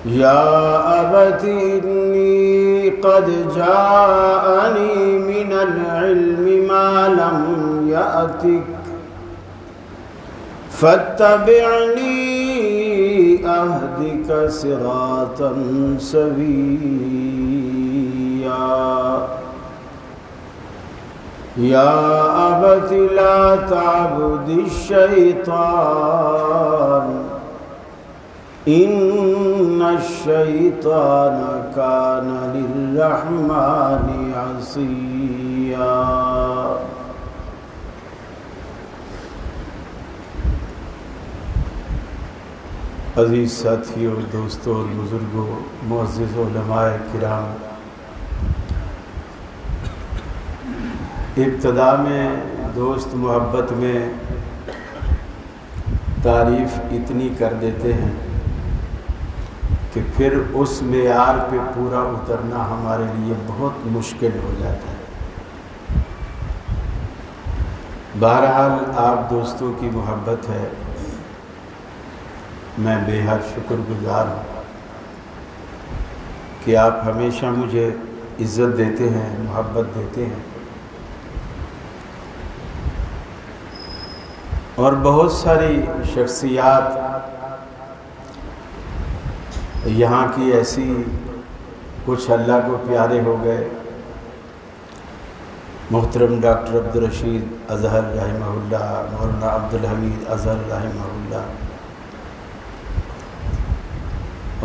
یا ابت انی قد جاءنی من العلم ما لم یأتک فاتبعنی اہدک صراطا سویا یا ابت لا تعبد الشیطان ان الشیطان کان للرحمن عصیا۔ عزیز ساتھیوں، دوستوں اور بزرگوں، معزز علماء کرام، ابتدا میں دوست محبت میں تعریف اتنی کر دیتے ہیں کہ پھر اس معیار پہ پورا اترنا ہمارے لیے بہت مشکل ہو جاتا ہے۔ بہرحال آپ دوستوں کی محبت ہے، میں بے حد شکر گزار ہوں کہ آپ ہمیشہ مجھے عزت دیتے ہیں، محبت دیتے ہیں، اور بہت ساری شخصیات یہاں کی ایسی کچھ اللہ کو پیارے ہو گئے۔ محترم ڈاکٹر عبدالرشید اظہر رحمہ اللہ، مولانا عبدالحمید اظہر رحمہ اللہ،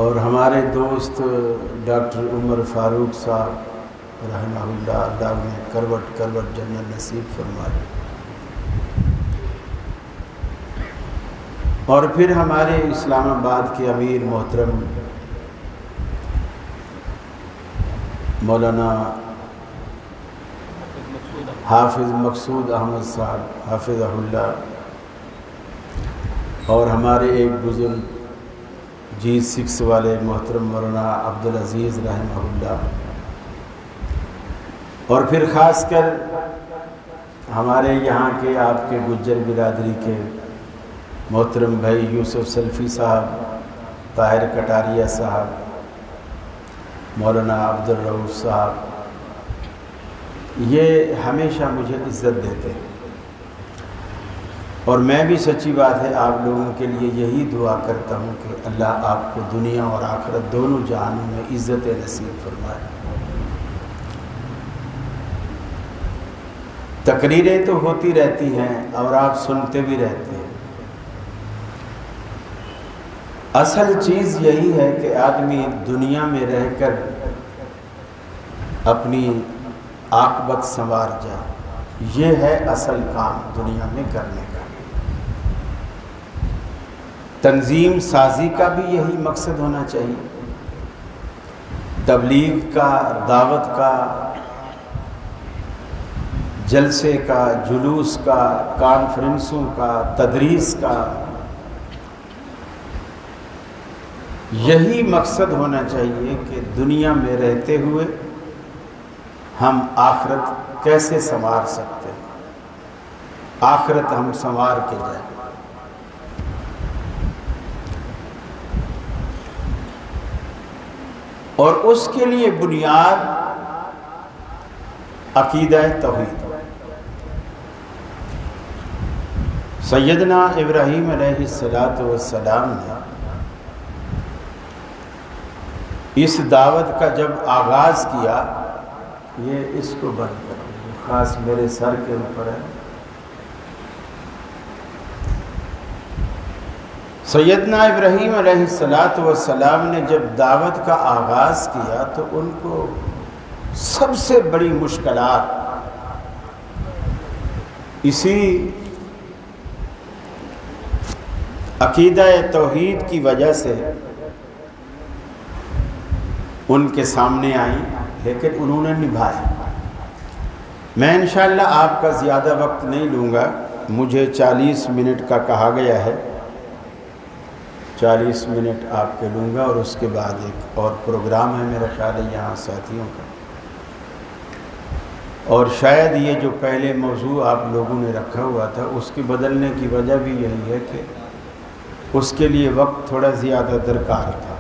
اور ہمارے دوست ڈاکٹر عمر فاروق صاحب رحمہ اللہ، اللہ انہیں کروٹ کروٹ جنت نصیب فرمائے، اور پھر ہمارے اسلام آباد کے امیر محترم مولانا حافظ مقصود احمد صاحب حافظہ اللہ، اور ہمارے ایک بزرگ G6 والے محترم مولانا عبدالعزیز رحمہ اللہ، اور پھر خاص کر ہمارے یہاں کے آپ کے گجر برادری کے محترم بھائی یوسف سلفی صاحب، طاہر کٹاریہ صاحب، مولانا عبدالرؤوف صاحب، یہ ہمیشہ مجھے عزت دیتے ہیں، اور میں بھی سچی بات ہے آپ لوگوں کے لیے یہی دعا کرتا ہوں کہ اللہ آپ کو دنیا اور آخرت دونوں جہانوں میں عزت نصیب فرمائے۔ تقریریں تو ہوتی رہتی ہیں اور آپ سنتے بھی رہتے ہیں، اصل چیز یہی ہے کہ آدمی دنیا میں رہ کر اپنی عاقبت سنوار جائے، یہ ہے اصل کام دنیا میں کرنے کا۔ تنظیم سازی کا بھی یہی مقصد ہونا چاہیے، تبلیغ کا، دعوت کا، جلسے کا، جلوس کا، کانفرنسوں کا، تدریس کا، یہی مقصد ہونا چاہیے کہ دنیا میں رہتے ہوئے ہم آخرت کیسے سنوار سکتے ہیں، آخرت ہم سنوار کے جائیں۔ اور اس کے لیے بنیاد عقیدہ توحید۔ سیدنا ابراہیم علیہ السلام نے اس دعوت کا جب آغاز کیا، یہ اس کو بند کرو، خاص میرے سر کے اوپر ہے۔ سیدنا ابراہیم علیہ السلام نے جب دعوت کا آغاز کیا تو ان کو سب سے بڑی مشکلات اسی عقیدہ توحید کی وجہ سے ان کے سامنے آئیں، لیکن انہوں نے نبھایا۔ میں انشاءاللہ آپ کا زیادہ وقت نہیں لوں گا، مجھے 40 منٹ کا کہا گیا ہے، 40 منٹ آپ کے لوں گا، اور اس کے بعد ایک اور پروگرام ہے میرا خیال ہے یہاں ساتھیوں کا، اور شاید یہ جو پہلے موضوع آپ لوگوں نے رکھا ہوا تھا اس کے بدلنے کی وجہ بھی یہی ہے کہ اس کے لیے وقت تھوڑا زیادہ درکار تھا،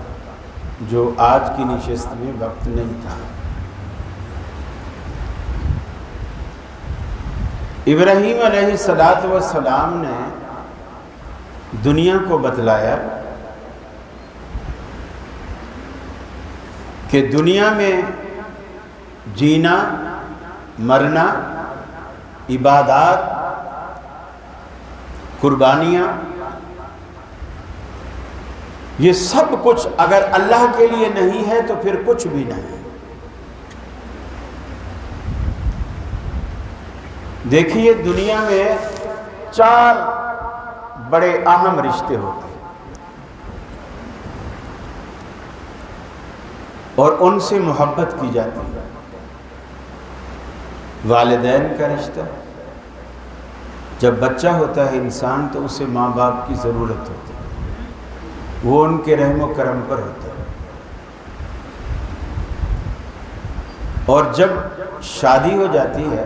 جو آج کی نشست میں وقت نہیں تھا۔ ابراہیم علیہ السلام نے دنیا کو بتلایا کہ دنیا میں جینا، مرنا، عبادات، قربانیاں، یہ سب کچھ اگر اللہ کے لیے نہیں ہے تو پھر کچھ بھی نہیں۔ دیکھیے دنیا میں 4 بڑے اہم رشتے ہوتے ہیں اور ان سے محبت کی جاتی ہے۔ والدین کا رشتہ، جب بچہ ہوتا ہے انسان تو اسے ماں باپ کی ضرورت ہوتی ہے، وہ ان کے رحم و کرم پر ہوتا ہے۔ اور جب شادی ہو جاتی ہے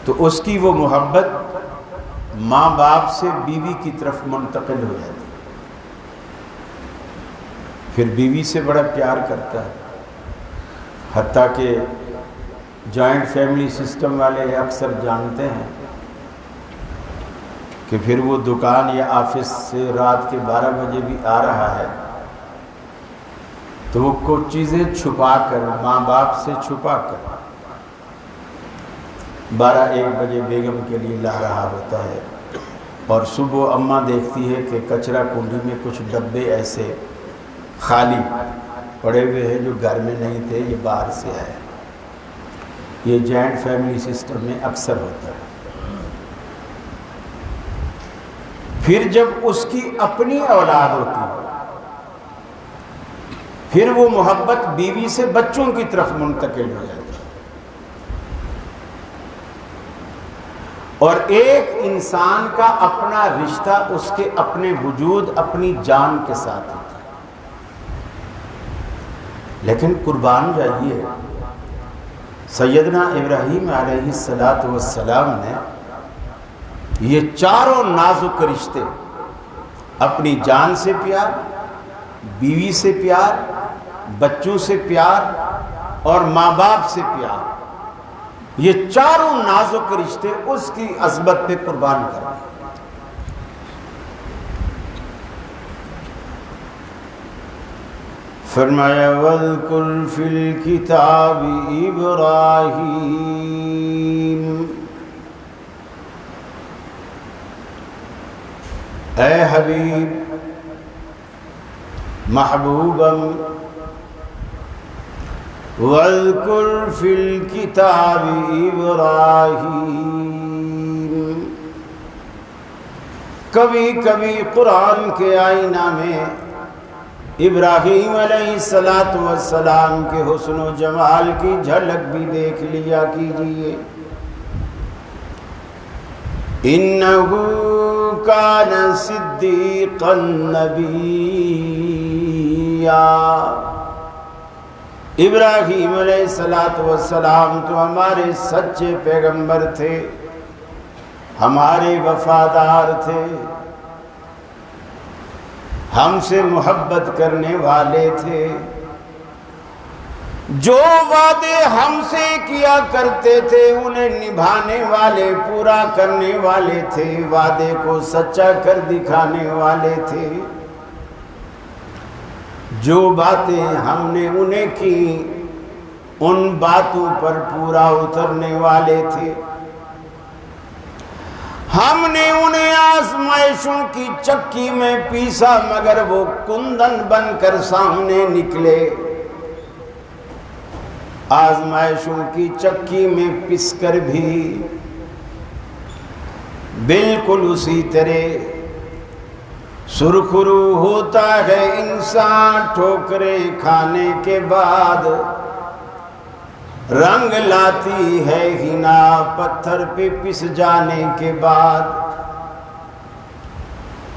تو اس کی وہ محبت ماں باپ سے بیوی کی طرف منتقل ہو جاتی ہے، پھر بیوی سے بڑا پیار کرتا ہے، حتیٰ کہ جوائنٹ فیملی سسٹم والے اکثر جانتے ہیں کہ پھر وہ دکان یا آفس سے رات کے 12 بجے بھی آ رہا ہے تو وہ کچھ چیزیں چھپا کر، ماں باپ سے چھپا کر 12-1 بجے بیگم کے لیے لا رہا ہوتا ہے، اور صبح اماں دیکھتی ہے کہ کچرا کنڈی میں کچھ ڈبے ایسے خالی پڑے ہوئے ہیں جو گھر میں نہیں تھے، یہ باہر سے آئے۔ یہ جوائنٹ فیملی سسٹم میں اکثر ہوتا ہے۔ پھر جب اس کی اپنی اولاد ہوتی ہے پھر وہ محبت بیوی سے بچوں کی طرف منتقل ہو جاتی ہے، اور ایک انسان کا اپنا رشتہ اس کے اپنے وجود، اپنی جان کے ساتھ ہوتا ہے۔ لیکن قربان جائیے، سیدنا ابراہیم علیہ السلام نے یہ 4 نازک رشتے، اپنی جان سے پیار، بیوی سے پیار، بچوں سے پیار اور ماں باپ سے پیار، یہ 4 نازک رشتے اس کی عظمت پہ قربان کر دیے۔ فرمایا وَاذْكُرْ فِي الْكِتَابِ إِبْرَاهِيمَ، اے حبیب محبوبم، وَاذْكُرْ فِي الْكِتَابِ إِبْرَاهِيمَ، کبھی کبھی قرآن کے آئینہ میں ابراہیم علیہ السلام کے حسن و جمال کی جھلک بھی دیکھ لیا کیجیے۔ انہ کان صدیقا نبیّا، ابراہیم علیہ السلام تو ہمارے سچے پیغمبر تھے، ہمارے وفادار تھے، ہم سے محبت کرنے والے تھے، جو وعدے ہم سے کیا کرتے تھے انہیں نبھانے والے، پورا کرنے والے تھے، وعدے کو سچا کر دکھانے والے تھے، جو باتیں ہم نے انہیں کی ان باتوں پر پورا اترنے والے تھے۔ ہم نے انہیں آزمائشوں کی چکی میں پیسا مگر وہ کندن بن کر سامنے نکلے، آزمائشوں کی چکی میں پس کر بھی بالکل اسی طرح سرخرو ہوتا ہے انسان ٹھوکریں کھانے کے بعد، رنگ لاتی ہے ہنا پتھر پہ پس جانے کے بعد۔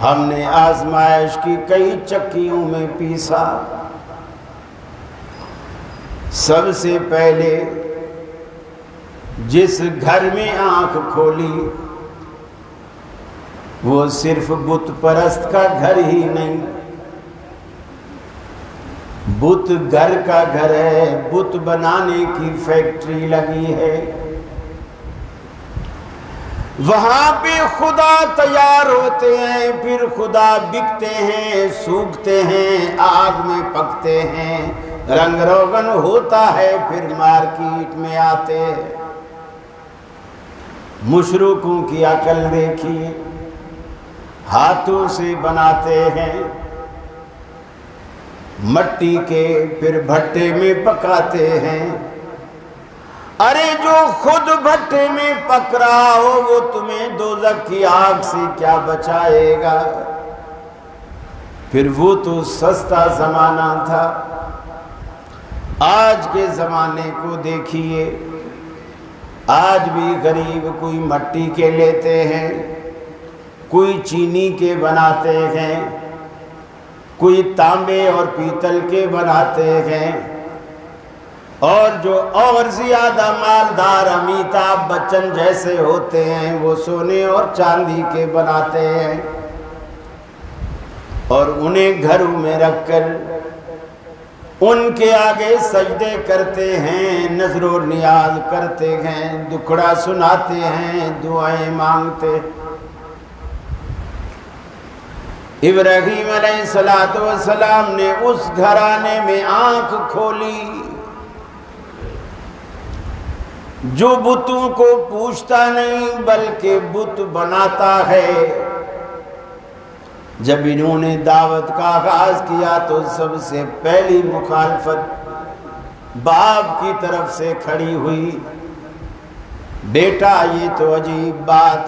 ہم نے آزمائش کی کئی چکیوں میں پیسا، سب سے پہلے جس گھر میں آنکھ کھولی وہ صرف بت پرست کا گھر ہی نہیں، بت گھر کا گھر ہے، بت بنانے کی فیکٹری لگی ہے، وہاں پہ خدا تیار ہوتے ہیں، پھر خدا بکتے ہیں، سوکھتے ہیں، آگ میں پکتے ہیں، رنگ روغن ہوتا ہے، پھر مارکیٹ میں آتے ہیں۔ مشرکوں کی عقل دیکھیے، ہاتھوں سے بناتے ہیں مٹی کے، پھر بھٹے میں پکاتے ہیں۔ ارے جو خود بھٹے میں پک رہا ہو وہ تمہیں دوزخ کی آگ سے کیا بچائے گا؟ پھر وہ تو سستا زمانہ تھا۔ آج کے زمانے کو دیکھیے، آج بھی غریب کوئی مٹی کے لیتے ہیں، کوئی چینی کے بناتے ہیں، کوئی تانبے اور پیتل کے بناتے ہیں، اور جو اور زیادہ مالدار امیتابھ بچن جیسے ہوتے ہیں وہ سونے اور چاندی کے بناتے ہیں، اور انہیں گھروں میں رکھ کر ان کے آگے سجدے کرتے ہیں، نذر و نیاز کرتے ہیں، دکھڑا سناتے ہیں، دعائیں مانگتے۔ ابراہیم علیہ السلام نے اس گھرانے میں آنکھ کھولی جو بتوں کو پوچھتا نہیں بلکہ بت بناتا ہے۔ جب انہوں نے دعوت کا آغاز کیا تو سب سے پہلی مخالفت باپ کی طرف سے کھڑی ہوئی، بیٹا یہ تو عجیب بات،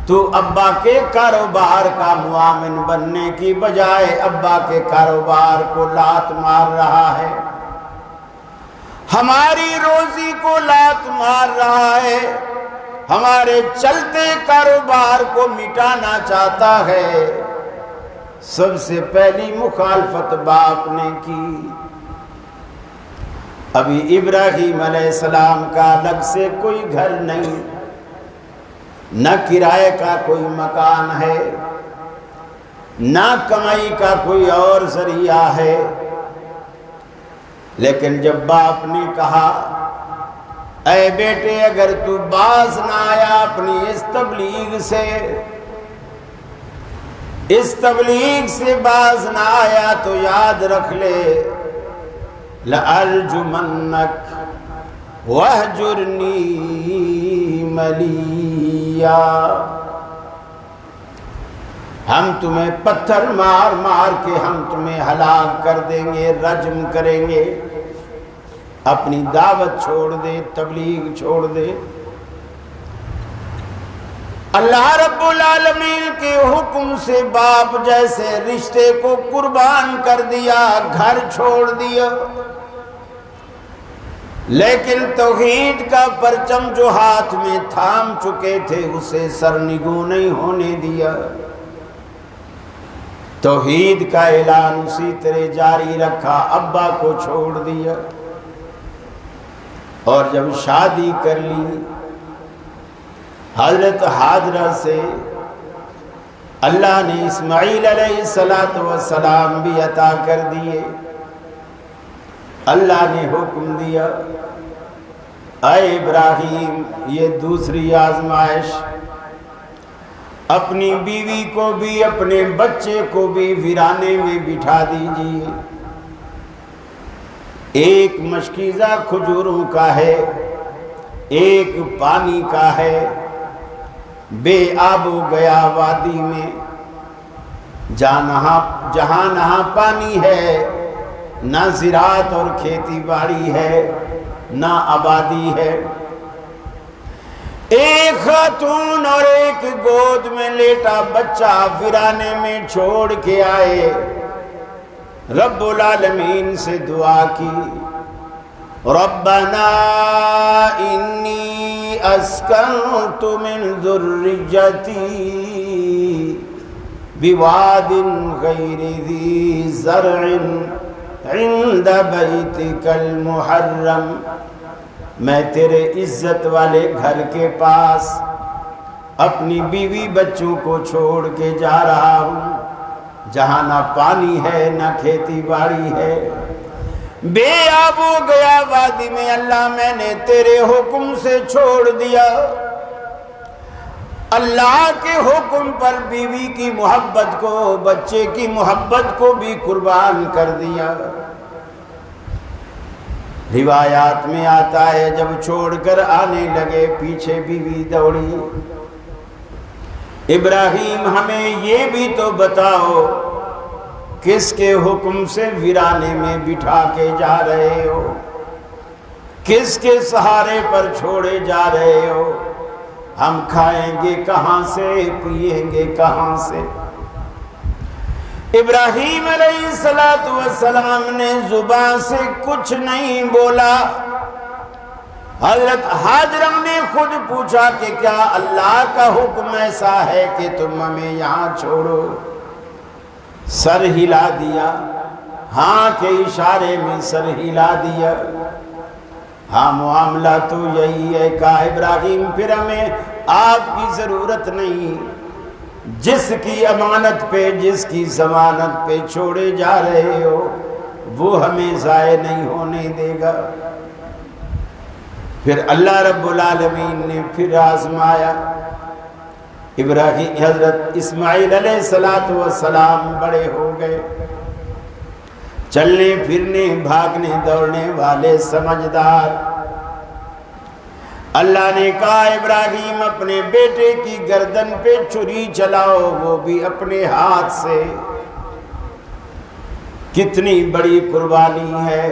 تو ابا کے کاروبار کا معاون بننے کی بجائے ابا کے کاروبار کو لات مار رہا ہے، ہماری روزی کو لات مار رہا ہے، ہمارے چلتے کاروبار کو مٹانا چاہتا ہے۔ سب سے پہلی مخالفت باپ نے کی۔ ابھی ابراہیم علیہ السلام کا الگ سے کوئی گھر نہیں، نہ کرائے کا کوئی مکان ہے، نہ کمائی کا کوئی اور ذریعہ ہے، لیکن جب باپ نے کہا اے بیٹے اگر تو باز نہ آیا اپنی اس تبلیغ سے باز نہ آیا تو یاد رکھ لے لَأَرْجُمَنَّكَ وَاهْجُرْنِي مَلِيًّا، ہم تمہیں پتھر مار مار کے ہم تمہیں ہلاک کر دیں گے، رجم کریں گے۔ اپنی دعوت چھوڑ دے، تبلیغ چھوڑ دے۔ اللہ رب العالمین کے حکم سے باپ جیسے رشتے کو قربان کر دیا، گھر چھوڑ دیا، لیکن توحید کا پرچم جو ہاتھ میں تھام چکے تھے اسے سرنگوں نہیں ہونے دیا۔ توحید کا اعلان اسی طرح جاری رکھا، ابا کو چھوڑ دیا، اور جب شادی کر لی حضرت ہاجرہ سے، اللہ نے اسماعیل علیہ السلام بھی عطا کر دیے۔ اللہ نے حکم دیا اے ابراہیم یہ دوسری آزمائش، اپنی بیوی کو بھی اپنے بچے کو بھی ویرانے میں بٹھا دیجیے، ایک مشکیزہ کھجوروں کا ہے، ایک پانی کا ہے، بے آب و گیا وادی میں، جہاں نہ پانی ہے نہ زراعت اور کھیتی باڑی ہے نہ آبادی ہے، ایک خاتون اور ایک گود میں لیٹا بچہ ویرانے میں چھوڑ کے آئے، رب العالمین سے دعا کی ربنا انی اسکنت من ذریتی بواد غیر ذی زرع عند بیتک المحرم، میں تیرے عزت والے گھر کے پاس اپنی بیوی بچوں کو چھوڑ کے جا رہا ہوں، جہاں نہ پانی ہے نہ کھیتی باڑی ہے، بے آب ہو گیا وادی میں، اللہ میں نے تیرے حکم سے چھوڑ دیا، اللہ کے حکم پر بیوی کی محبت کو، بچے کی محبت کو بھی قربان کر دیا۔ روایات میں آتا ہے جب چھوڑ کر آنے لگے پیچھے بیوی دوڑی، ابراہیم ہمیں یہ بھی تو بتاؤ کس کے حکم سے ویرانے میں بٹھا کے جا رہے ہو، کس کے سہارے پر چھوڑے جا رہے ہو، ہم کھائیں گے کہاں سے، پیئیں گے کہاں سے؟ ابراہیم علیہ السلام نے زبان سے کچھ نہیں بولا۔ حضرت ہاجرہ نے خود پوچھا کہ کیا اللہ کا حکم ایسا ہے کہ تم ہمیں یہاں چھوڑو؟ سر ہلا دیا، ہاں کے اشارے میں سر ہلا دیا۔ ہاں معاملہ تو یہی ہے، کہا ابراہیم پھر ہمیں آپ کی ضرورت نہیں، جس کی امانت پہ، جس کی ضمانت پہ چھوڑے جا رہے ہو وہ ہمیں ضائع نہیں ہونے دے گا۔ پھر اللہ رب العالمین نے پھر آزمایا۔ ابراہیم حضرت اسماعیل علیہ السلام بڑے ہو گئے، چلنے پھرنے بھاگنے دوڑنے والے سمجھدار۔ اللہ نے کہا ابراہیم اپنے بیٹے کی گردن پہ چھری چلاؤ، وہ بھی اپنے ہاتھ سے۔ کتنی بڑی قربانی ہے۔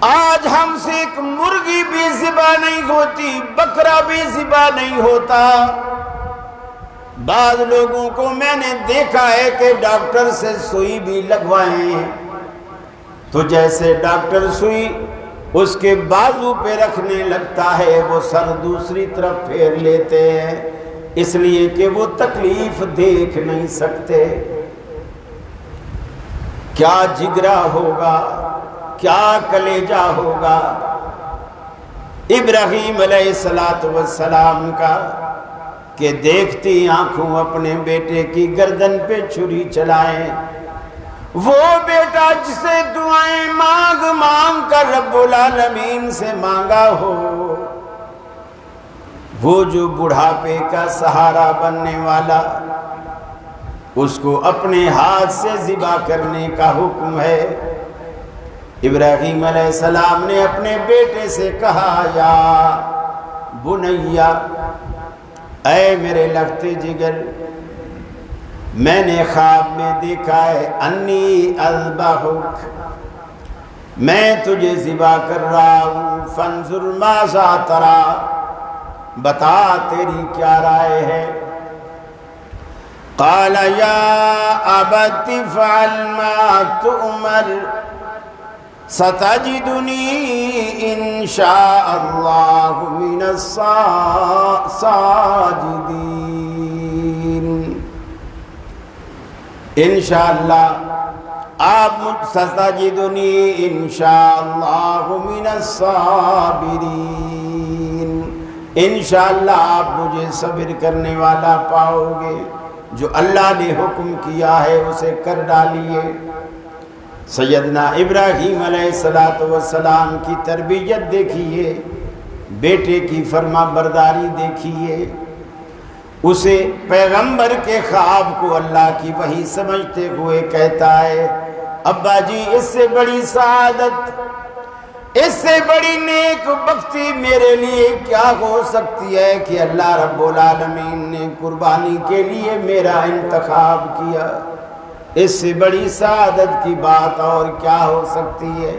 آج ہم سے ایک مرغی بھی ذبح نہیں ہوتی، بکرا بھی ذبح نہیں ہوتا۔ بعض لوگوں کو میں نے دیکھا ہے کہ ڈاکٹر سے سوئی بھی لگوائیں تو جیسے ڈاکٹر سوئی اس کے بازو پہ رکھنے لگتا ہے وہ سر دوسری طرف پھیر لیتے ہیں، اس لیے کہ وہ تکلیف دیکھ نہیں سکتے۔ کیا جگرا ہوگا، کیا کلیجہ ہوگا ابراہیم علیہ السلام کا کہ دیکھتی آنکھوں اپنے بیٹے کی گردن پہ چھری چلائیں۔ وہ بیٹا جسے دعائیں مانگ مانگ کر رب العالمین سے مانگا ہو، وہ جو بڑھاپے کا سہارا بننے والا، اس کو اپنے ہاتھ سے ذبح کرنے کا حکم ہے۔ ابراہیم علیہ السلام نے اپنے بیٹے سے کہا یا بنیا، اے میرے لگتے جگر، میں نے خواب میں دیکھا ہے انی اذبحک، میں تجھے ذبح کر رہا ہوں، فانظر ماذا تری، بتا تیری کیا رائے ہے؟ قال یا ابت افعل ما تؤمر ستجدنی انشاء اللہ من الصاجدین۔ انشاءاللہ آپ ستجدنی انشاء اللہ من الصابرین، انشاءاللہ آپ مجھے صبر کرنے والا پاؤ گے، جو اللہ نے حکم کیا ہے اسے کر ڈالیے۔ سیدنا ابراہیم علیہ السلام کی تربیت دیکھیے، بیٹے کی فرما برداری دیکھیے، اسے پیغمبر کے خواب کو اللہ کی وحی سمجھتے ہوئے کہتا ہے ابا جی اس سے بڑی سعادت، اس سے بڑی نیک بختی میرے لیے کیا ہو سکتی ہے کہ اللہ رب العالمین نے قربانی کے لیے میرا انتخاب کیا، اس سے بڑی سعادت کی بات اور کیا ہو سکتی ہے۔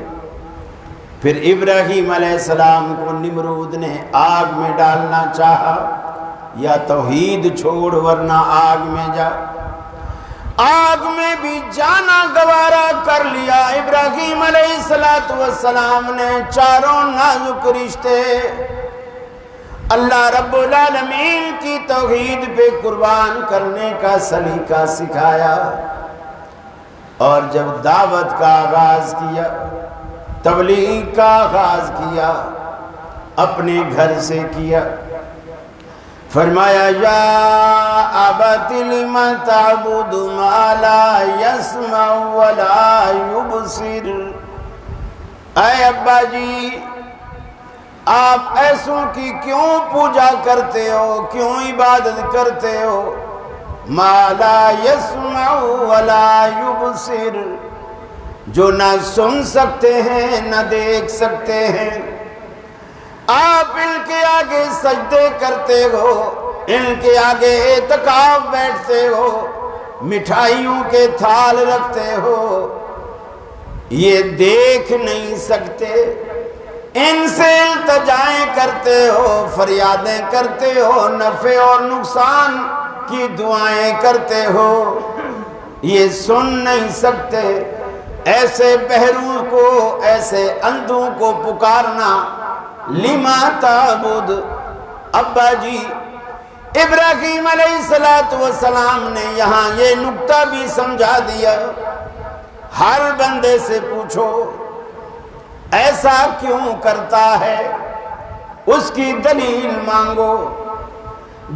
پھر ابراہیم علیہ السلام کو نمرود نے آگ میں ڈالنا چاہا، یا توحید چھوڑ ورنہ آگ میں جا، آگ میں بھی جانا گوارا کر لیا۔ ابراہیم علیہ السلام نے چاروں نازک رشتے اللہ رب العالمین کی توحید پہ قربان کرنے کا سلیقہ سکھایا، اور جب دعوت کا آغاز کیا، تبلیغ کا آغاز کیا، اپنے گھر سے کیا۔ فرمایا یا ابت لم تعبد ما لا يسمع ولا يبصر، اے ابا جی آپ ایسوں کی کیوں پوجا کرتے ہو، کیوں عبادت کرتے ہو، ما لا يسمع ولا يبصر، جو نہ سن سکتے ہیں نہ دیکھ سکتے ہیں۔ آپ ان کے آگے سجدے کرتے ہو، ان کے آگے اعتکاف بیٹھتے ہو، مٹھائیوں کے تھال رکھتے ہو، یہ دیکھ نہیں سکتے، ان سے التجائیں کرتے ہو، فریادیں کرتے ہو، نفع اور نقصان کی دعائیں کرتے ہو، یہ سن نہیں سکتے۔ ایسے بہروں کو، ایسے اندھوں کو پکارنا، لما تعبد، ابا جی ابراہیم علیہ السلام نے یہاں یہ نکتہ بھی سمجھا دیا۔ ہر بندے سے پوچھو ایسا کیوں کرتا ہے، اس کی دلیل مانگو،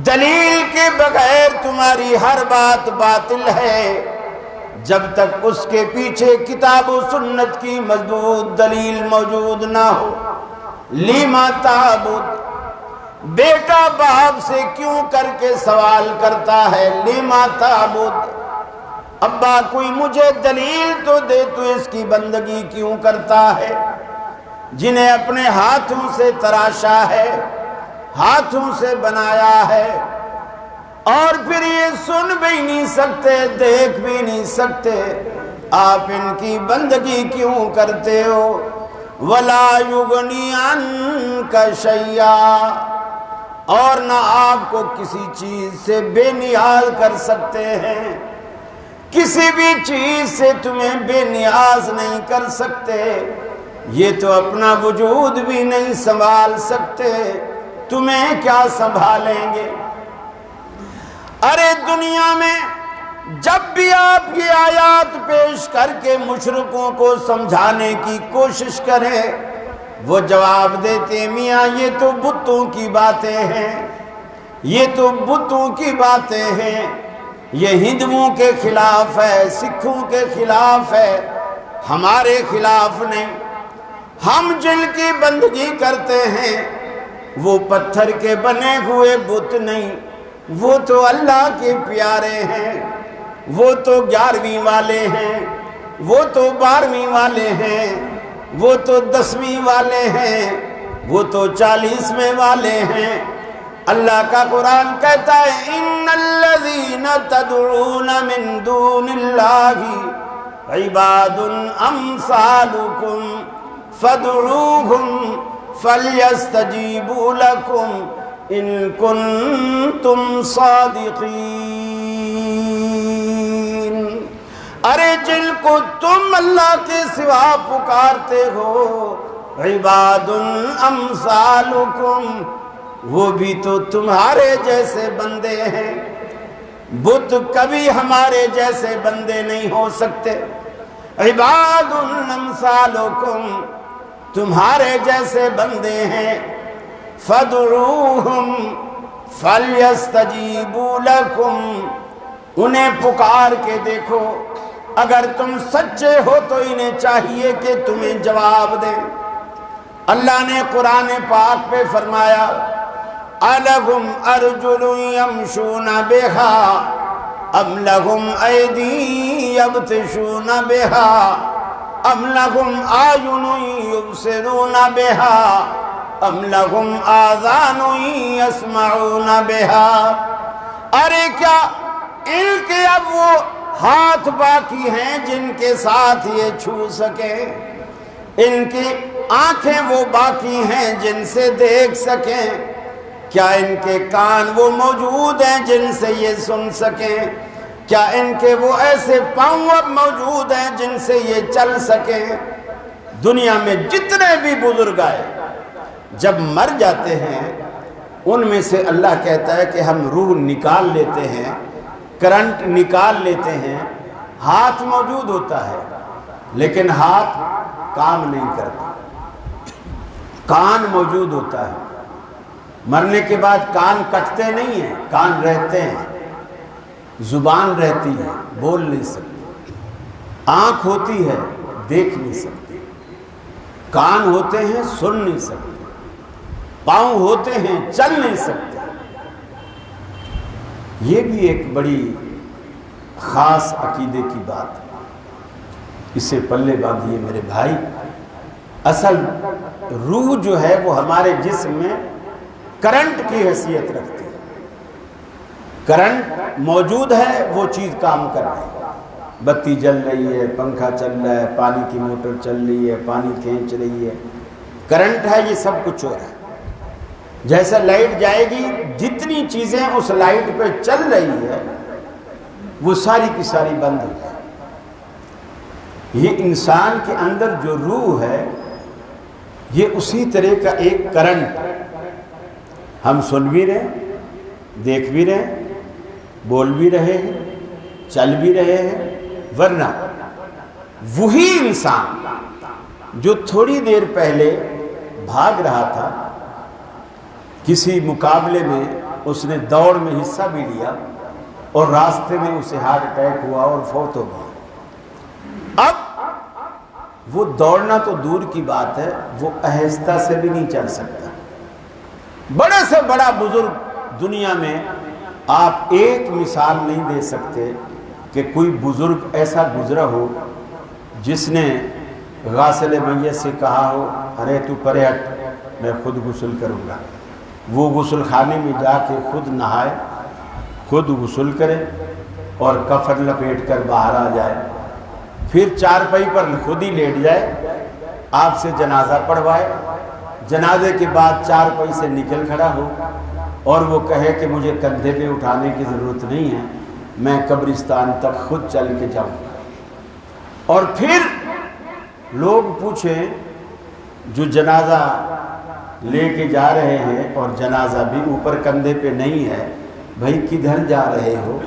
دلیل کے بغیر تمہاری ہر بات باطل ہے، جب تک اس کے پیچھے کتاب و سنت کی مضبوط دلیل موجود نہ ہو۔ لما تعبد، بیٹا باپ سے کیوں کر کے سوال کرتا ہے، لما تعبد، ابا کوئی مجھے دلیل تو دے، تو اس کی بندگی کیوں کرتا ہے، جنہیں اپنے ہاتھوں سے تراشا ہے، ہاتھوں سے بنایا ہے، اور پھر یہ سن بھی نہیں سکتے، دیکھ بھی نہیں سکتے، آپ ان کی بندگی کیوں کرتے ہو؟ وَلَا يُغْنِي عَنْكَ شَيْئًا، اور نہ آپ کو کسی چیز سے بے نیاز کر سکتے ہیں، کسی بھی چیز سے تمہیں بے نیاز نہیں کر سکتے، یہ تو اپنا وجود بھی نہیں سنبھال سکتے، تمہیں کیا سنبھالیں گے؟ ارے دنیا میں جب بھی آپ کی آیات پیش کر کے مشرکوں کو سمجھانے کی کوشش کریں، وہ جواب دیتے میاں یہ تو بتوں کی باتیں ہیں، یہ تو بتوں کی باتیں ہیں، یہ ہندوؤں کے خلاف ہے، سکھوں کے خلاف ہے، ہمارے خلاف نہیں۔ ہم جن کی بندگی کرتے ہیں وہ پتھر کے بنے ہوئے بت نہیں، وہ تو اللہ کے پیارے ہیں، وہ تو 11ویں والے ہیں، وہ تو 12ویں والے ہیں، وہ تو 10ویں والے ہیں، وہ تو 40ویں والے ہیں۔ اللہ کا قرآن کہتا ہے ان الذین تدعون من دون اللہ عباد امثالکم فادعوہم فلیستجیبوا لکم ان کنتم صادقین، ارے جن کو تم اللہ کے سوا پکارتے ہو عباد امثالکم، وہ بھی تو تمہارے جیسے بندے ہیں، بت کبھی ہمارے جیسے بندے نہیں ہو سکتے، عباد امثالکم تمہارے جیسے بندے ہیں، فادعوہم فلیستجیبوا لکم، انہیں پکار کے دیکھو، اگر تم سچے ہو تو انہیں چاہیے کہ تمہیں جواب دیں۔ اللہ نے قرآن پاک پہ فرمایا أَلَهُمْ أَرْجُلٌ يَمْشُونَ بِهَا أَمْ لَهُمْ أَيْدِي يَبْطِشُونَ بِهَا أَمْ لَهُمْ أَعْيُنٌ يُبْصِرُونَ بِهَا أَمْ لَهُمْ آذَانٌ يَسْمَعُونَ بِهَا، ارے کیا ان کے اب وہ ہاتھ باقی ہیں جن کے ساتھ یہ چھو سکیں، ان کی آنکھیں وہ باقی ہیں جن سے دیکھ سکیں، کیا ان کے کان وہ موجود ہیں جن سے یہ سن سکیں، کیا ان کے وہ ایسے پاؤں اب موجود ہیں جن سے یہ چل سکیں؟ دنیا میں جتنے بھی بزرگ آئے جب مر جاتے ہیں ان میں سے اللہ کہتا ہے کہ ہم روح نکال لیتے ہیں، کرنٹ نکال لیتے ہیں، ہاتھ موجود ہوتا ہے لیکن ہاتھ کام نہیں کرتا، کان موجود ہوتا ہے مرنے کے بعد کان کٹتے نہیں ہیں، کان رہتے ہیں، زبان رہتی ہے، بول نہیں سکتی، آنکھ ہوتی ہے، دیکھ نہیں سکتی، کان ہوتے ہیں، سن نہیں سکتے، پاؤں ہوتے ہیں، چل نہیں سکتے۔ یہ بھی ایک بڑی خاص عقیدے کی بات ہے، اسے پلے باندھیے میرے بھائی۔ اصل روح جو ہے وہ ہمارے جسم میں کرنٹ کی حیثیت رکھتی ہے، کرنٹ موجود ہے، وہ چیز کام کر رہی ہے، بتی جل رہی ہے، پنکھا چل رہا ہے، پانی کی موٹر چل رہی ہے، پانی کھینچ رہی ہے، کرنٹ ہے، یہ سب کچھ ہو رہا ہے۔ جیسا لائٹ جائے گی، جتنی چیزیں اس لائٹ پہ چل رہی ہے وہ ساری کی ساری بند ہو جائے۔ یہ انسان کے اندر جو روح ہے یہ اسی طرح کا ایک کرنٹ، ہم سن بھی رہے، دیکھ بھی رہے، بول بھی رہے ہیں، چل بھی رہے ہیں، ورنہ وہی انسان جو تھوڑی دیر پہلے بھاگ رہا تھا، کسی مقابلے میں اس نے دوڑ میں حصہ بھی لیا اور راستے میں اسے ہارٹ اٹیک ہوا اور فوت ہو گیا، اب وہ دوڑنا تو دور کی بات ہے، وہ آہستہ سے بھی نہیں چل سکتا۔ بڑے سے بڑا بزرگ دنیا میں آپ ایک مثال نہیں دے سکتے کہ کوئی بزرگ ایسا گزرا ہو جس نے غاسل میت سے کہا ہو ارے تو پرے ہٹ، میں خود غسل کروں گا، وہ غسل خانے میں جا کے خود نہائے، خود غسل کرے اور کفن لپیٹ کر باہر آ جائے، پھر چارپائی پر خود ہی لیٹ جائے، آپ سے جنازہ پڑھوائے، جنازے کے بعد چارپائی سے نکل کھڑا ہو اور وہ کہے کہ مجھے کندھے پہ اٹھانے کی ضرورت نہیں ہے، میں قبرستان تک خود چل کے جاؤں گا۔ اور پھر لوگ پوچھیں جو جنازہ لے کے جا رہے ہیں اور جنازہ بھی اوپر کندھے پہ نہیں ہے، بھائی کدھر جا رہے ہو؟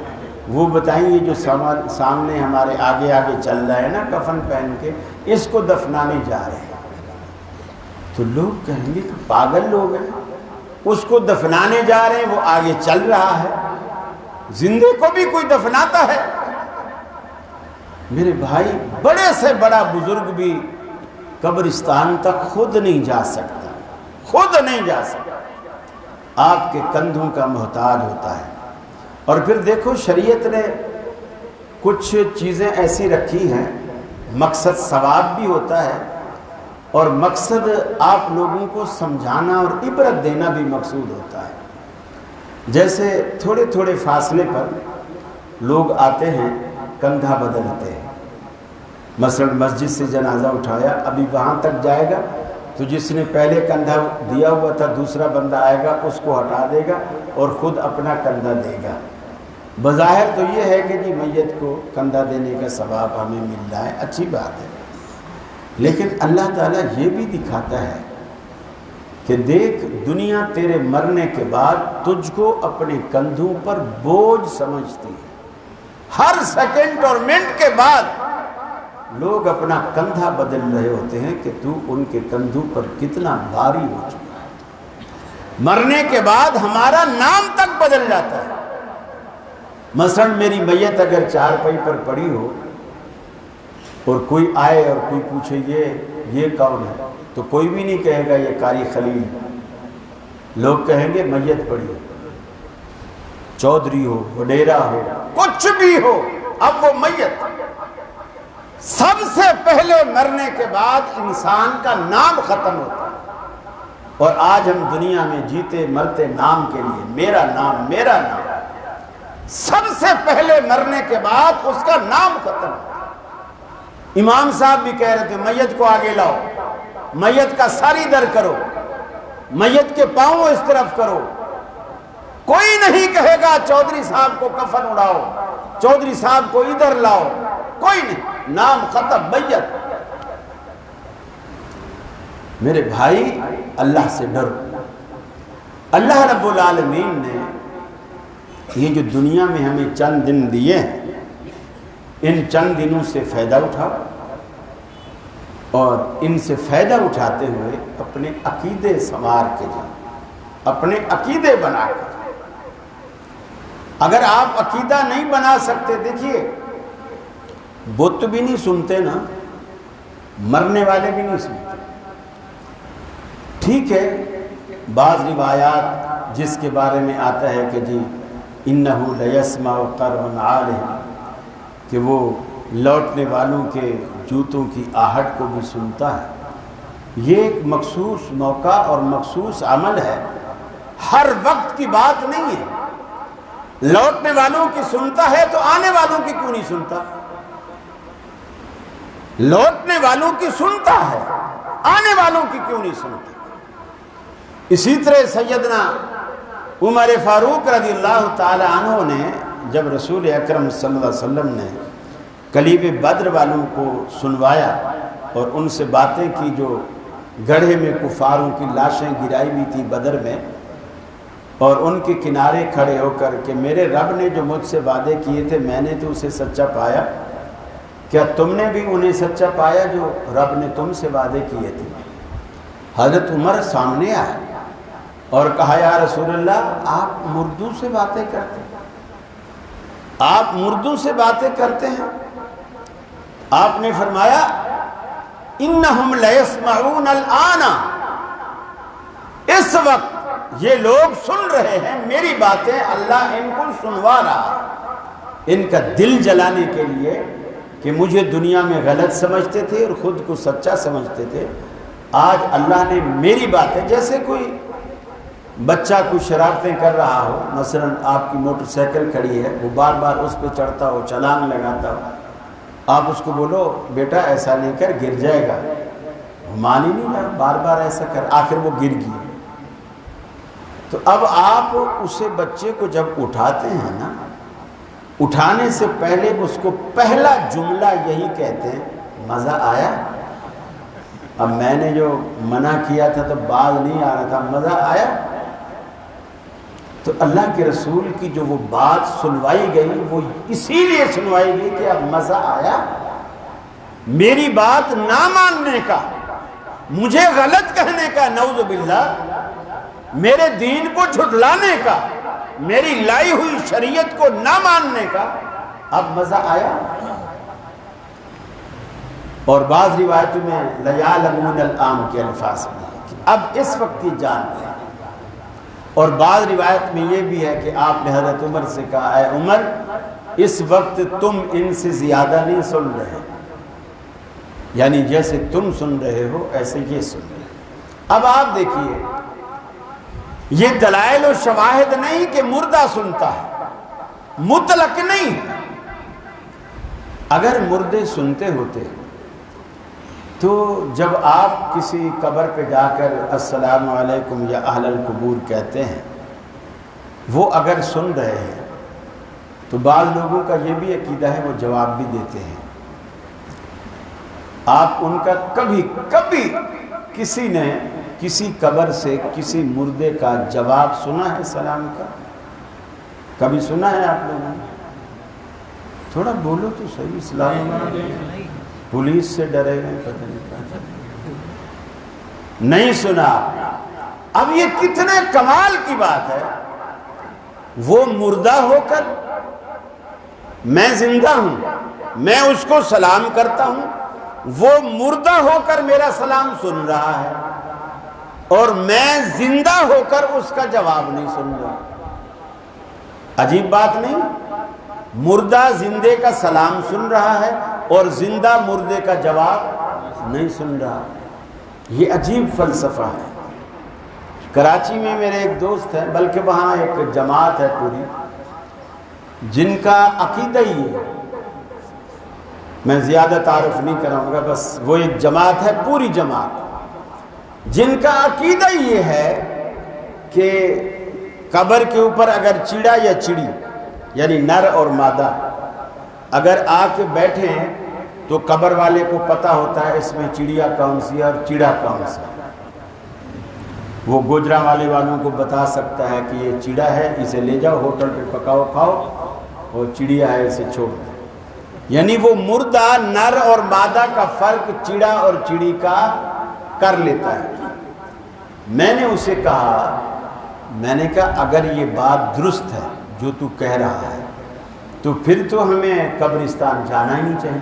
وہ بتائیں یہ جو سامنے ہمارے آگے آگے چل رہا ہے نا کفن پہن کے، اس کو دفنانے جا رہے ہیں۔ تو لوگ کہیں گے کہ پاگل لوگ ہیں، اس کو دفنانے جا رہے ہیں، وہ آگے چل رہا ہے، زندے کو بھی کوئی دفناتا ہے؟ میرے بھائی بڑے سے بڑا بزرگ بھی قبرستان تک خود نہیں جا سکتا، خود نہیں جا سکتا، آپ کے کندھوں کا محتاج ہوتا ہے۔ اور پھر دیکھو شریعت نے کچھ چیزیں ایسی رکھی ہیں، مقصد ثواب بھی ہوتا ہے اور مقصد آپ لوگوں کو سمجھانا اور عبرت دینا بھی مقصود ہوتا ہے۔ جیسے تھوڑے تھوڑے فاصلے پر لوگ آتے ہیں، کندھا بدلتے ہیں، مثلا مسجد سے جنازہ اٹھایا، ابھی وہاں تک جائے گا تو جس نے پہلے کندھا دیا ہوا تھا دوسرا بندہ آئے گا، اس کو ہٹا دے گا اور خود اپنا کندھا دے گا۔ بظاہر تو یہ ہے کہ جی میت کو کندھا دینے کا ثواب ہمیں مل رہا ہے، اچھی بات ہے، لیکن اللہ تعالیٰ یہ بھی دکھاتا ہے کہ دیکھ دنیا تیرے مرنے کے بعد تجھ کو اپنے کندھوں پر بوجھ سمجھتی ہے، ہر سیکنڈ اور منٹ کے بعد لوگ اپنا کندھا بدل رہے ہوتے ہیں کہ تو ان کے کندھوں پر کتنا بھاری ہو چکا ہے۔ مرنے کے بعد ہمارا نام تک بدل جاتا ہے۔ مثلا میری میت اگر چارپائی پر پڑی ہو اور کوئی آئے اور کوئی پوچھے یہ کون ہے، تو کوئی بھی نہیں کہے گا یہ قاری خلیل، لوگ کہیں گے میت پڑی ہو، چودھری ہو، وڈیرا ہو، کچھ بھی ہو، اب وہ میت۔ سب سے پہلے مرنے کے بعد انسان کا نام ختم ہوتا ہے، اور آج ہم دنیا میں جیتے مرتے نام کے لیے، میرا نام میرا نام، سب سے پہلے مرنے کے بعد اس کا نام ختم ہوتا ہے۔ امام صاحب بھی کہہ رہے تھے میت کو آگے لاؤ، میت کا سر ادھر کرو، میت کے پاؤں اس طرف کرو، کوئی نہیں کہے گا چودھری صاحب کو کفن اڑاؤ، چودھری صاحب کو ادھر لاؤ، کوئی نہیں، نام ختم، میت۔ میرے بھائی اللہ سے ڈرو۔ اللہ رب العالمین نے یہ جو دنیا میں ہمیں چند دن دیے ہیں، ان چند دنوں سے فائدہ اٹھاؤ اور ان سے فائدہ اٹھاتے ہوئے اپنے عقیدے سنوار کے جاؤ۔ اپنے عقیدے بنا کر۔ اگر آپ عقیدہ نہیں بنا سکتے، دیکھیے بت بھی نہیں سنتے نا، مرنے والے بھی نہیں سنتے۔ ٹھیک ہے، بعض روایات جس کے بارے میں آتا ہے کہ جی انہو لیسمع قرع عالہ، کہ وہ لوٹنے والوں کے جوتوں کی آہٹ کو بھی سنتا ہے۔ یہ ایک مخصوص موقع اور مخصوص عمل ہے، ہر وقت کی بات نہیں ہے۔ لوٹنے والوں کی سنتا ہے تو آنے والوں کی کیوں نہیں سنتا؟ لوٹنے والوں کی سنتا ہے، آنے والوں کی کیوں نہیں سنتا؟ اسی طرح سیدنا عمر فاروق رضی اللہ تعالی عنہ نے جب رسول اکرم صلی اللہ علیہ وسلم نے کلیب بدر والوں کو سنوایا اور ان سے باتیں کی، جو گڑھے میں کفاروں کی لاشیں گرائی ہوئی تھی بدر میں، اور ان کے کنارے کھڑے ہو کر کہ میرے رب نے جو مجھ سے وعدے کیے تھے میں نے تو اسے سچا پایا، کیا تم نے بھی انہیں سچا پایا جو رب نے تم سے وعدے کیے تھے؟ حضرت عمر سامنے آئے اور کہا یا رسول اللہ، آپ مردوں سے باتیں کرتے ہیں، آپ مردوں سے باتیں کرتے ہیں۔ آپ نے فرمایا انہم لیسمعون الآن، اس وقت یہ لوگ سن رہے ہیں میری باتیں، اللہ ان کو سنوا رہا، ان کا دل جلانے کے لیے کہ مجھے دنیا میں غلط سمجھتے تھے اور خود کو سچا سمجھتے تھے۔ آج اللہ نے میری باتیں، جیسے کوئی بچہ کوئی شرارتیں کر رہا ہو، مثلا آپ کی موٹر سائیکل کھڑی ہے، وہ بار بار اس پہ چڑھتا ہو، چھلانگ لگاتا ہو، آپ اس کو بولو بیٹا ایسا نہیں کر، گر جائے گا، مان ہی نہیں رہا، بار بار ایسا کر، آخر وہ گر گیا۔ تو اب آپ اسے بچے کو جب اٹھاتے ہیں نا، اٹھانے سے پہلے اس کو پہلا جملہ یہی کہتے ہیں، مزہ آیا؟ اب میں نے جو منع کیا تھا تو باز نہیں آ رہا تھا، مزہ آیا؟ تو اللہ کے رسول کی جو وہ بات سنوائی گئی وہ اسی لیے سنوائی گئی کہ اب مزہ آیا میری بات نہ ماننے کا، مجھے غلط کہنے کا، نعوذ باللہ، میرے دین کو جھٹلانے کا، میری لائی ہوئی شریعت کو نہ ماننے کا، اب مزہ آیا؟ اور بعض روایتوں میں لیعلمون الآن کے الفاظ میں ہے کہ اب اس وقت یہ جان لیں، اور بعض روایت میں یہ بھی ہے کہ آپ نے حضرت عمر سے کہا اے عمر اس وقت تم ان سے زیادہ نہیں سن رہے، یعنی جیسے تم سن رہے ہو ایسے یہ سن رہے ہیں۔ اب آپ دیکھیے یہ دلائل و شواہد نہیں کہ مردہ سنتا ہے، مطلق نہیں ہے۔ اگر مردے سنتے ہوتے تو جب آپ کسی قبر پہ جا کر السلام علیکم یا اہل القبور کہتے ہیں، وہ اگر سن رہے ہیں تو بعض لوگوں کا یہ بھی عقیدہ ہے وہ جواب بھی دیتے ہیں۔ آپ ان کا کبھی کسی نے کسی قبر سے کسی مردے کا جواب سنا ہے سلام کا؟ کبھی سنا ہے آپ لوگوں نے؟ تھوڑا بولو تو صحیح، اسلام پولیس سے ڈرے گئے، پتہ نہیں کیا نہیں سنا۔ اب یہ کتنے کمال کی بات ہے، وہ مردہ ہو کر میں زندہ ہوں، میں اس کو سلام کرتا ہوں، وہ مردہ ہو کر میرا سلام سن رہا ہے اور میں زندہ ہو کر اس کا جواب نہیں سن رہا۔ عجیب بات نہیں؟ مردہ زندے کا سلام سن رہا ہے اور زندہ مردے کا جواب نہیں سن رہا۔ یہ عجیب فلسفہ ہے۔ کراچی میں میرے ایک دوست ہے، بلکہ وہاں ایک جماعت ہے پوری جن کا عقیدہ ہی ہے، میں زیادہ تعارف نہیں کراؤں گا، بس وہ ایک جماعت ہے، پوری جماعت جن کا عقیدہ یہ ہے کہ قبر کے اوپر اگر چڑا یا چڑی یعنی نر اور مادہ اگر آ کے بیٹھے ہیں تو قبر والے کو پتہ ہوتا ہے اس میں چڑیا کون سی ہے اور چڑا کون سا ہے۔ وہ گوجرا والے والوں کو بتا سکتا ہے کہ یہ چڑا ہے، اسے لے جاؤ ہوٹل پہ پکاؤ کھاؤ، اور چڑیا ہے اسے چھوڑ دو۔ یعنی وہ مردہ نر اور مادہ کا فرق چڑا اور چڑی کا کر لیتا ہے۔ میں نے اسے کہا میں نے کہا اگر یہ بات درست ہے جو تو کہہ رہا ہے تو پھر تو ہمیں قبرستان جانا ہی نہیں چاہیے،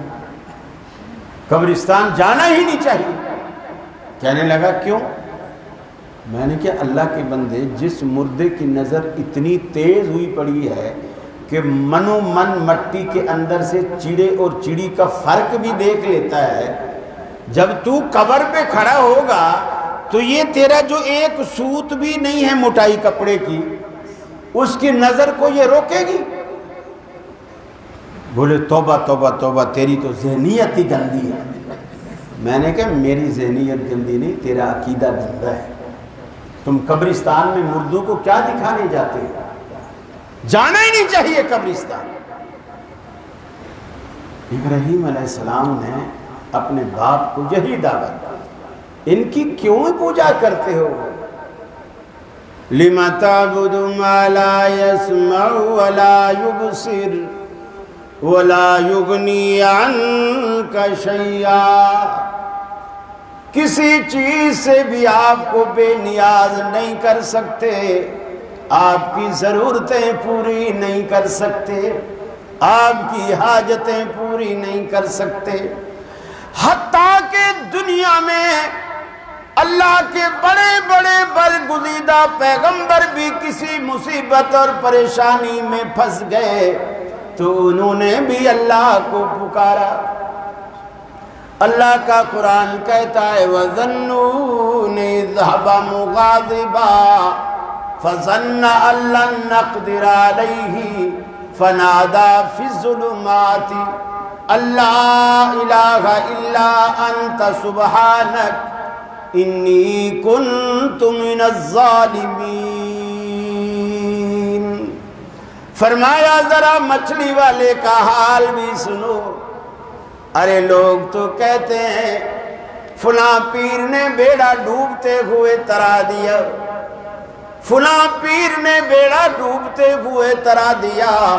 قبرستان جانا ہی نہیں چاہیے۔ کہنے لگا کیوں؟ میں نے کہا اللہ کے بندے، جس مردے کی نظر اتنی تیز ہوئی پڑی ہے کہ منو من مٹی کے اندر سے چیڑے اور چڑی کا فرق بھی دیکھ لیتا ہے، جب تو قبر پہ کھڑا ہوگا تو یہ تیرا جو ایک سوت بھی نہیں ہے موٹائی کپڑے کی، اس کی نظر کو یہ روکے گی؟ بولے توبہ توبہ توبہ، تیری تو ذہنیت ہی گندی ہے۔ میں نے کہا میری ذہنیت گندی نہیں، تیرا عقیدہ گندا ہے۔ تم قبرستان میں مردوں کو کیا دکھانے جاتے ہو؟ جانا ہی نہیں چاہیے قبرستان۔ ابراہیم علیہ السلام نے اپنے باپ کو یہی دعوت دی، ان کی کیوں پوجا کرتے ہو؟ لِمَ تَعْبُدُ مَا لَا يَسْمَعُ وَلَا يُبْصِرُ وَلَا يُغْنِي عَنْكَ شَيْئًا۔ کسی چیز سے بھی آپ کو بے نیاز نہیں کر سکتے، آپ کی ضرورتیں پوری نہیں کر سکتے، آپ کی حاجتیں پوری نہیں کر سکتے۔ حتیٰ کہ دنیا میں اللہ کے بڑے بڑے برگزیدہ پیغمبر بھی کسی مصیبت اور پریشانی میں پھنس گئے تو انہوں نے بھی اللہ کو پکارا۔ اللہ کا قرآن کہتا ہے وَظَنُّونِ ذَهَبَ مُغَاضِبًا فَظَنَّ أَن لَّن نَّقْدِرَ عَلَيْهِ فَنَادَىٰ فِي الظُّلُمَاتِ أَلَّا إِلَٰهَ إِلَّا أَنتَ سُبْحَانَكَ إِنِّي كُنتُ مِنَ الظَّالِمِينَ۔ فرمایا ذرا مچھلی والے کا حال بھی سنو۔ ارے لوگ تو کہتے ہیں فلاں پیر نے بیڑا ڈوبتے ہوئے ترا دیا، فلاں پیر نے بیڑا ڈوبتے ہوئے ترا دیا۔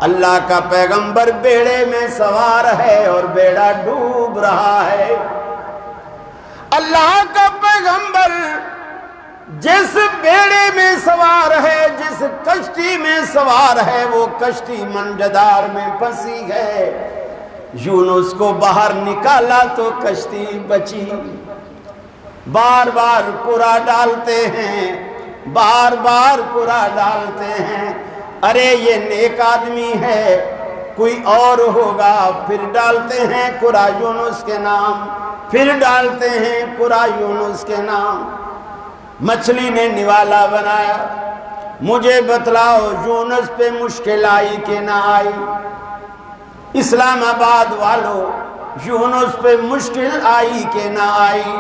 اللہ کا پیغمبر بیڑے میں سوار ہے اور بیڑا ڈوب رہا ہے۔ اللہ کا پیغمبر جس بیڑے میں سوار ہے، جس کشتی میں سوار ہے، وہ کشتی منجدار میں پھنسی ہے۔ یونس کو باہر نکالا تو کشتی بچی۔ بار بار قرآن ڈالتے ہیں، بار بار قرآن ڈالتے ہیں، ارے یہ نیک آدمی ہے، کوئی اور ہوگا، پھر ڈالتے ہیں قرآن یونس کے نام، پھر ڈالتے ہیں قرآن یونس کے نام۔ مچھلی نے نوالا بنایا۔ مجھے بتلاؤ یونس پہ مشکل آئی کہ نہ آئی؟ اسلام آباد والو، یونس پہ مشکل آئی کہ نہ آئی؟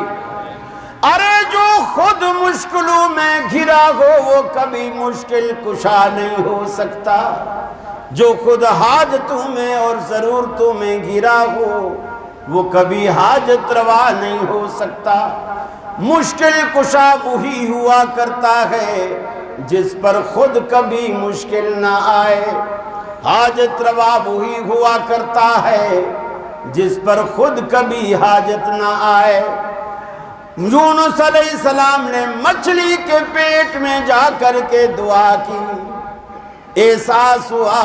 ارے جو خود مشکلوں میں گھرا ہو وہ کبھی مشکل کشا نہیں ہو سکتا، جو خود حاجتوں میں اور ضرورتوں میں گھرا ہو وہ کبھی حاجت روا نہیں ہو سکتا۔ مشکل کشا وہی ہوا کرتا ہے جس پر خود کبھی مشکل نہ آئے، حاجت روا وہی ہوا کرتا ہے جس پر خود کبھی حاجت نہ آئے۔ یونس علیہ السلام نے مچھلی کے پیٹ میں جا کر کے دعا کی، احساس ہوا،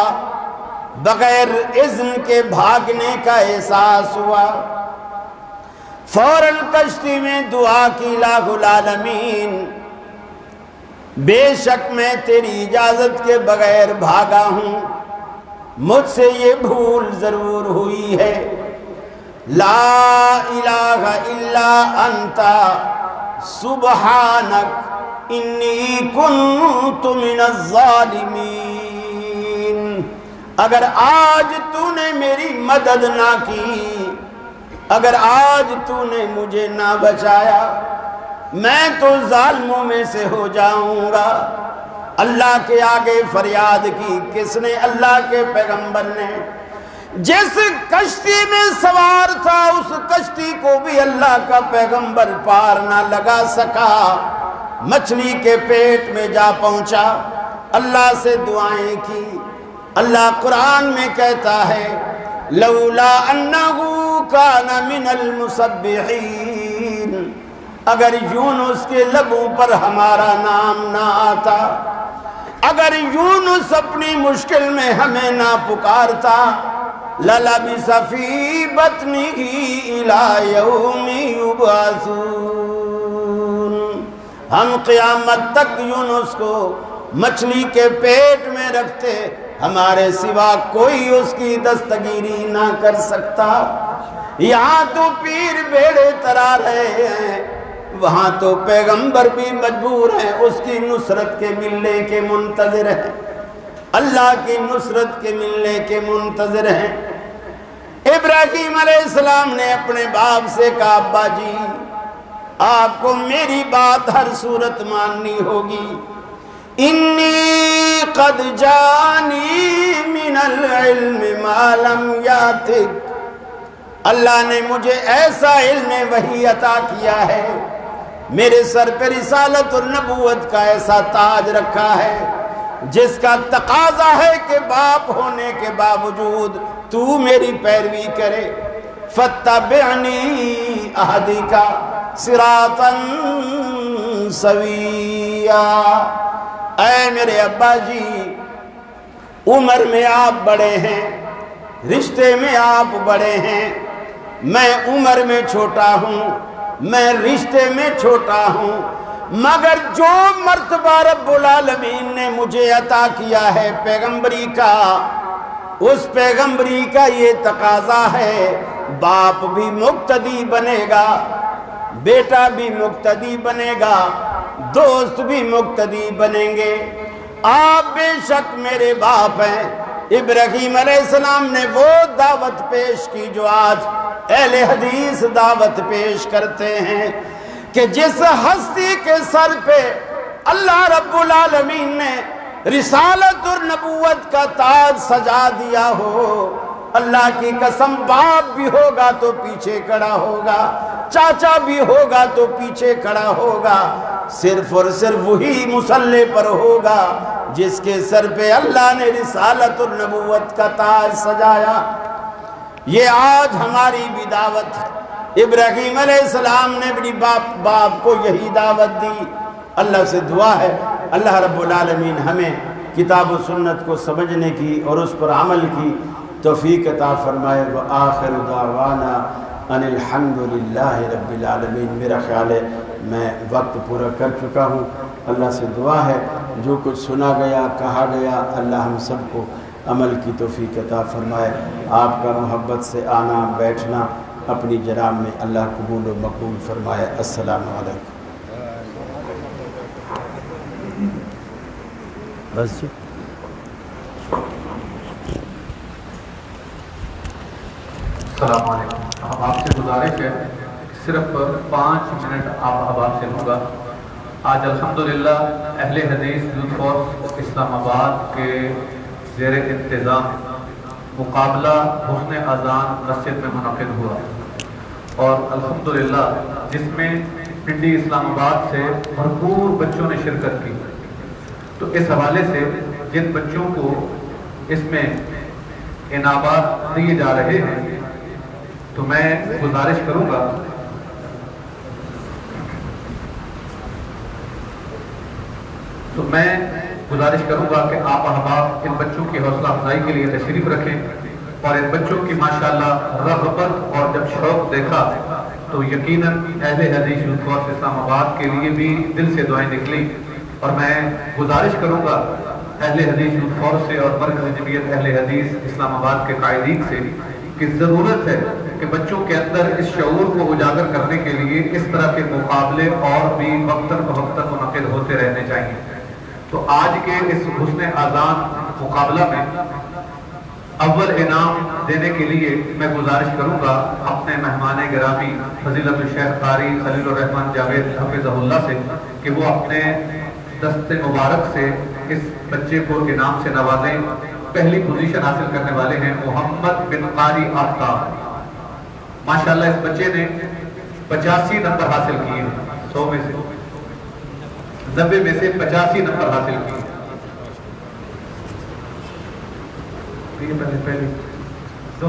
بغیر اذن کے بھاگنے کا احساس ہوا، فوراً کشتی میں دعا کی الہ العالمین بے شک میں تیری اجازت کے بغیر بھاگا ہوں، مجھ سے یہ بھول ضرور ہوئی ہے، لا الہ الا انت سبحانک انی کنت من الظالمین۔ اگر آج تو نے میری مدد نہ کی، اگر آج تو نے مجھے نہ بچایا، میں تو ظالموں میں سے ہو جاؤں گا۔ اللہ کے آگے فریاد کی کس نے؟ اللہ کے پیغمبر نے۔ جس کشتی میں سوار تھا اس کشتی کو بھی اللہ کا پیغمبر پار نہ لگا سکا، مچھلی کے پیٹ میں جا پہنچا، اللہ سے دعائیں کی۔ اللہ قرآن میں کہتا ہے لولا انہ کان من المسبحین، اگر یونس کے لبوں پر ہمارا نام نہ آتا، اگر یونس اپنی مشکل میں ہمیں نہ پکارتا، لَلَبِثَ فِي بَطْنِهِ إِلَى يَوْمِ يُبْعَثُونَ، ہم قیامت تک یونس کو مچھلی کے پیٹ میں رکھتے، ہمارے سوا کوئی اس کی دستگیری نہ کر سکتا۔ یہاں تو پیر بیڑے ترا رہے ہیں، وہاں تو پیغمبر بھی مجبور ہیں، اس کی نصرت کے ملنے کے منتظر ہیں، اللہ کی نصرت کے ملنے کے منتظر ہیں۔ ابراہیم علیہ السلام نے اپنے باپ سے کہا، ابا جی آپ کو میری بات ہر صورت ماننی ہوگی، انی قد جانی من العلم ما لم یاتک، اللہ نے مجھے ایسا علم وحی عطا کیا ہے، میرے سر پہ رسالت اور نبوت کا ایسا تاج رکھا ہے جس کا تقاضا ہے کہ باپ ہونے کے باوجود تو میری پیروی کرے، فاتبعنی اہدیک صراطا سویا۔ اے میرے ابا جی، عمر میں آپ بڑے ہیں، رشتے میں آپ بڑے ہیں، میں عمر میں چھوٹا ہوں، میں رشتے میں چھوٹا ہوں، مگر جو مرتبہ رب العالمین نے مجھے عطا کیا ہے پیغمبری کا، اس پیغمبری کا یہ تقاضا ہے، باپ بھی مقتدی بنے گا، بیٹا بھی مقتدی بنے گا، دوست بھی مقتدی بنیں گے۔ آپ بے شک میرے باپ ہیں۔ ابراہیم علیہ السلام نے وہ دعوت پیش کی جو آج اہل حدیث دعوت پیش کرتے ہیں کہ جس ہستی کے سر پہ اللہ رب العالمین نے رسالت اور نبوت کا تاج سجا دیا ہو، اللہ کی قسم باپ بھی ہوگا تو پیچھے کھڑا ہوگا، چاچا بھی ہوگا تو پیچھے کھڑا ہوگا، صرف اور صرف وہی مصلی پر ہوگا جس کے سر پہ اللہ نے رسالت اور نبوت کا تاج سجایا۔ یہ آج ہماری بھی دعوت ہے۔ ابراہیم علیہ السلام نے اپنی باپ کو یہی دعوت دی۔ اللہ سے دعا ہے اللہ رب العالمین ہمیں کتاب و سنت کو سمجھنے کی اور اس پر عمل کی توفیق عطا فرمائے۔ وآخر دعوانا ان الحمد للہ رب العالمین۔ میرا خیال ہے میں وقت پورا کر چکا ہوں۔ اللہ سے دعا ہے جو کچھ سنا گیا کہا گیا اللہ ہم سب کو عمل کی توفیق عطا فرمائے۔ آپ کا محبت سے آنا بیٹھنا اپنی جناب میں اللہ قبول و مقبول فرمائے۔ السلام علیکم۔ بس السلام علیکم۔ آپ سے گزارش ہے صرف 5 منٹ آپ سے لوں گا۔ آج الحمدللہ اہل حدیث یوتھ فورس اسلام آباد کے زیر انتظام مقابلہ حسن اذان مسجد میں منعقد ہوا، اور الحمدللہ جس میں پنڈی اسلام آباد سے بھرپور بچوں نے شرکت کی۔ تو اس حوالے سے جن بچوں کو اس میں انعامات دیے جا رہے ہیں تو میں گزارش کروں گا کہ آپ احباب ان بچوں کی حوصلہ افزائی کے لیے تشریف رکھیں، اور ان بچوں کی ماشاءاللہ رغبت اور جب شوق دیکھا تو یقیناً اہل حدیث یوتھ فورس اسلام آباد کے لیے بھی دل سے دعائیں نکلی۔ اور میں گزارش کروں گا اہل حدیث یوتھ فورس سے اور مرکز جمعیت اہل حدیث اسلام آباد کے قائدین سے کہ ضرورت ہے کہ بچوں کے اندر اس شعور کو اجاگر کرنے کے لیے اس طرح کے مقابلے اور بھی وقتاً فوقتاً منعقد ہوتے رہنے چاہیے۔ تو آج کے اس حسن اذان مقابلہ میں اول انعام دینے کے لیے میں گزارش کروں گا اپنے مہمان گرامی فضیلت الشیخ قاری خلیل الرحمن جاوید حفظہ اللہ سے کہ وہ اپنے دست مبارک سے اس بچے کو انعام سے نوازیں۔ پہلی پوزیشن حاصل کرنے والے ہیں محمد بن قاری آفتاب۔ ماشاءاللہ اس بچے نے 85 نمبر حاصل کیے ہیں، 100 میں سے 90 میں سے 85 نمبر حاصل کیے۔ پہلے دو